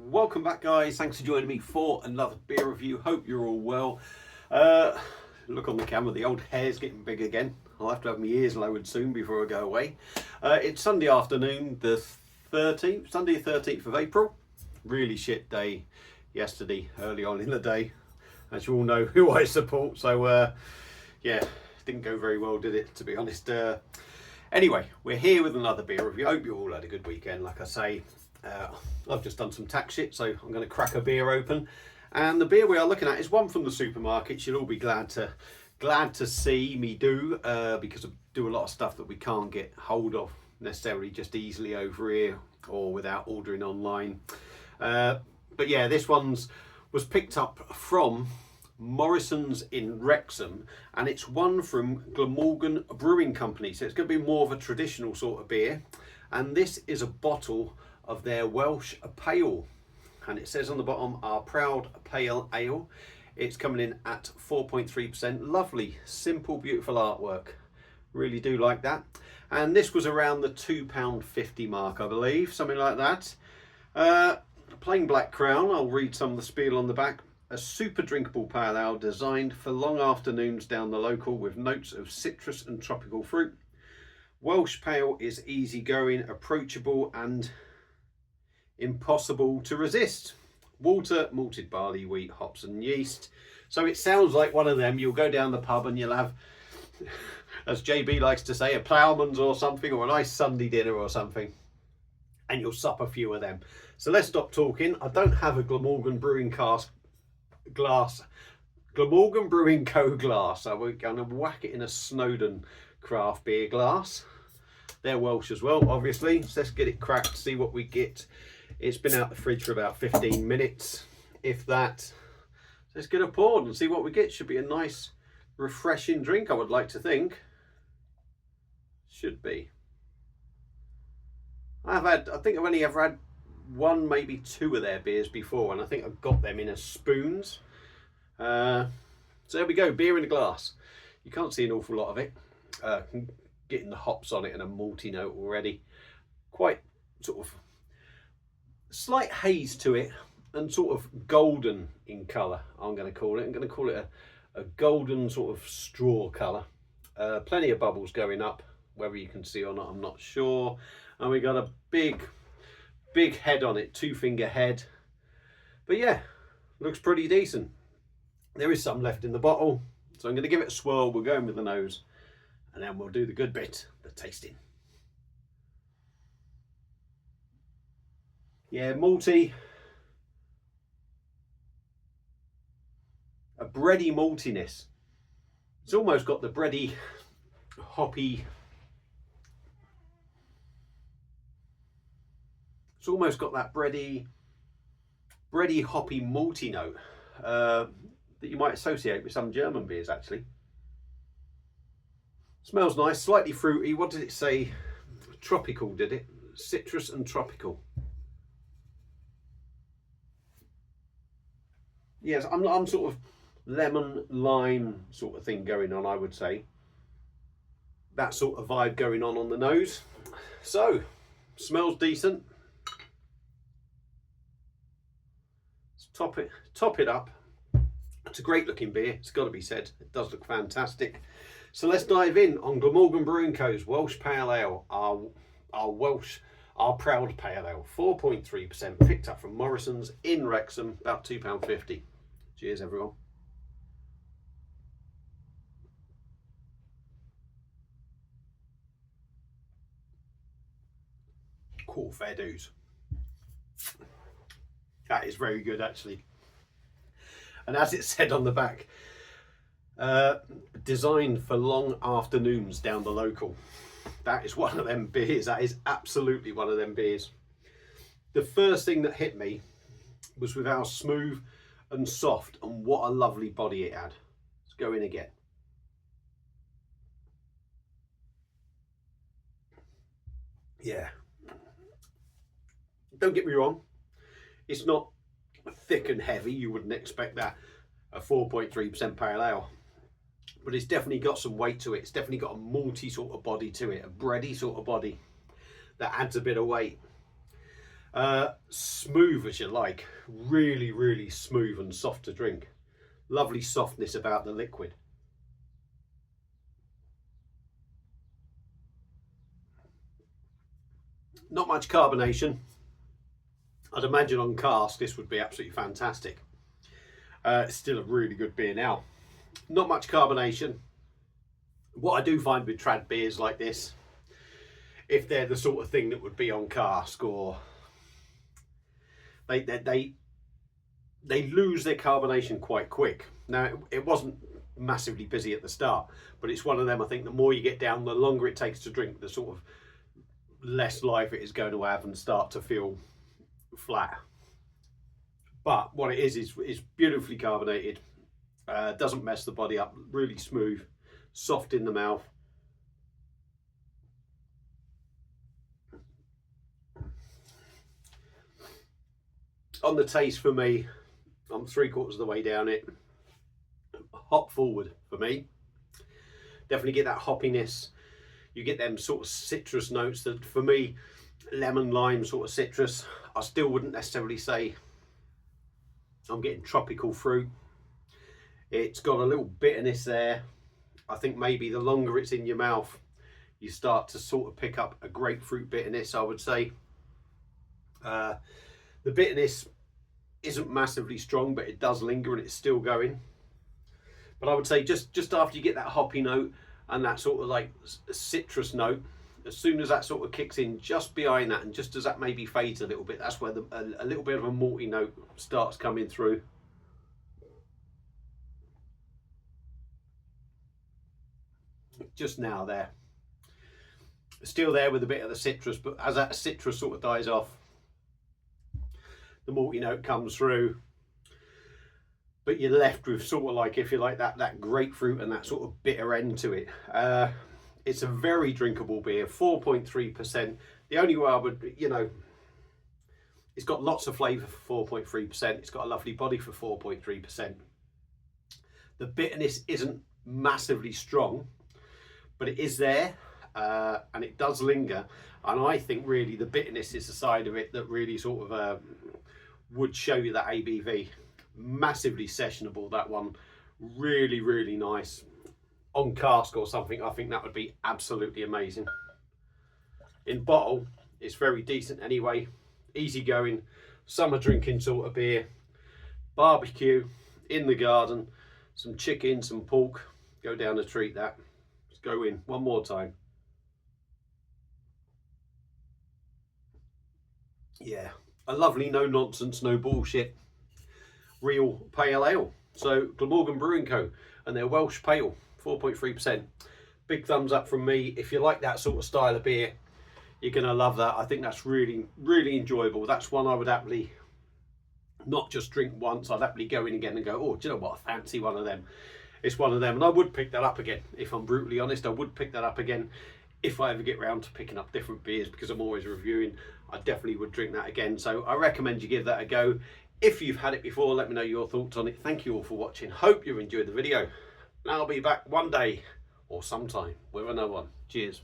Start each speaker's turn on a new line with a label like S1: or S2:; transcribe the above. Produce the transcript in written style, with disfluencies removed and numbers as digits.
S1: Welcome back, guys. Thanks for joining me for another beer review. Hope you're all well. Look on the camera, the old hair's getting big again. I'll have to have my ears lowered soon before I go away. It's Sunday afternoon, the 13th, Sunday 13th of April. Really shit day yesterday, early on in the day. As you all know who I support, so yeah, didn't go very well, did it, to be honest. Anyway, we're here with another beer review. Hope you all had a good weekend, like I say. I've just done some tax shit, so I'm going to crack a beer open. And the beer we are looking at is one from the supermarket. You'll all be glad to see me do, because I do a lot of stuff that we can't get hold of necessarily just easily over here or without ordering online. But yeah, this was picked up from Morrison's in Wrexham, and it's one from Glamorgan Brewing Company, so it's going to be more of a traditional sort of beer. And this is a bottle of their Welsh pale, and it says on the bottom, our proud pale ale. It's coming in at 4.3%. Lovely, simple, beautiful artwork. Really do like that. And this was around the £2.50 mark, I believe, something like that. Plain black crown. I'll read some of the spiel on the back. A super drinkable pale ale designed for long afternoons down the local with notes of citrus and tropical fruit. Welsh pale is easygoing, approachable and impossible to resist. Water, malted barley, wheat, hops and yeast. So it sounds like one of them. You'll go down the pub and you'll have, as JB likes to say, a ploughman's or something, or a nice Sunday dinner or something, and you'll sup a few of them. So let's stop talking. I don't have a Glamorgan Brewing glass. Glamorgan Brewing Co glass. So we're going to whack it in a Snowdon craft beer glass. They're Welsh as well, obviously. So let's get it cracked, see what we get. It's been out the fridge for about 15 minutes, if that. Let's get it poured and see what we get. Should be a nice, refreshing drink, I would like to think. Should be. I think I've only ever had one, maybe two of their beers before, and I think I've got them in as spoons. So there we go, beer in a glass. You can't see an awful lot of it. Getting the hops on it and a malty note already. Quite sort of slight haze to it and sort of golden in colour, I'm going to call it. I'm going to call it a golden sort of straw colour. Plenty of bubbles going up, whether you can see or not, I'm not sure. And we got a big head on it, 2-finger head. But yeah, looks pretty decent. There is some left in the bottle, so I'm going to give it a swirl. We'll go in with the nose, and then we'll do the good bit, the tasting. Yeah, malty. A bready maltiness. It's almost got the bready, hoppy. It's almost got that bready, hoppy, malty note that you might associate with some German beers, actually. Smells nice, slightly fruity. What did it say? Tropical, did it? Citrus and tropical. Yes, I'm sort of lemon, lime sort of thing going on, I would say. That sort of vibe going on the nose. So, smells decent. Let's top it up. It's a great looking beer, it's got to be said. It does look fantastic. So let's dive in on Glamorgan Brewing Co.'s Welsh Pale Ale, our proud pale ale, 4.3%, picked up from Morrison's in Wrexham, about £2.50. Cheers, everyone. Cool, fair dues. That is very good, actually. And as it said on the back, designed for long afternoons down the local. That is one of them beers. That is absolutely one of them beers. The first thing that hit me was with how smooth and soft and what a lovely body it had. Let's go in again. Yeah. Don't get me wrong. It's not thick and heavy. You wouldn't expect that, a 4.3% pale ale. But it's definitely got some weight to it. It's definitely got a malty sort of body to it, a bready sort of body that adds a bit of weight. Smooth as you like, really, really smooth and soft to drink. Lovely softness about the liquid. Not much carbonation. I'd imagine on cask this would be absolutely fantastic. It's still a really good beer now. Not much carbonation. What I do find with trad beers like this, if they're the sort of thing that would be on cask, or they lose their carbonation quite quick. Now it wasn't massively busy at the start, but it's one of them, I think the more you get down, the longer it takes to drink, the sort of less life it is going to have and start to feel flat. But what it is beautifully carbonated, doesn't mess the body up, really smooth, soft in the mouth. On the taste, for me, I'm 3/4 of the way down it. Hop forward for me. Definitely get that hoppiness. You get them sort of citrus notes that, for me, lemon, lime sort of citrus. I still wouldn't necessarily say I'm getting tropical fruit. It's got a little bitterness there. I think maybe the longer it's in your mouth, you start to sort of pick up a grapefruit bitterness, I would say. The bitterness isn't massively strong, but it does linger and it's still going. But I would say just after you get that hoppy note and that sort of like citrus note, as soon as that sort of kicks in, just behind that, and just as that maybe fades a little bit, that's where a little bit of a malty note starts coming through. Just now there. Still there with a bit of the citrus, but as that citrus sort of dies off, the malty note comes through. But you're left with sort of like, if you like, that grapefruit and that sort of bitter end to it. It's a very drinkable beer, 4.3%. The only way I would, you know, it's got lots of flavour for 4.3%. It's got a lovely body for 4.3%. The bitterness isn't massively strong, but it is there, and it does linger. And I think really the bitterness is the side of it that really sort of would show you that ABV. Massively sessionable, that one. Really, really nice. On cask or something, I think that would be absolutely amazing. In bottle, it's very decent anyway. Easy going, summer drinking sort of beer. Barbecue, in the garden, some chicken, some pork. Go down and treat that. Let's go in one more time. Yeah, a lovely, no nonsense, no bullshit, real pale ale. So Glamorgan Brewing Co. and their Welsh Pale, 4.3%. Big thumbs up from me. If you like that sort of style of beer, you're going to love that. I think that's really, really enjoyable. That's one I would happily not just drink once. I'd happily go in again and go, oh, do you know what? I fancy one of them. It's one of them. And I would pick that up again. If I'm brutally honest, I would pick that up again if I ever get round to picking up different beers, because I'm always reviewing. I definitely would drink that again. So I recommend you give that a go. If you've had it before, let me know your thoughts on it. Thank you all for watching. Hope you enjoyed the video. And I'll be back one day or sometime with another one. Cheers.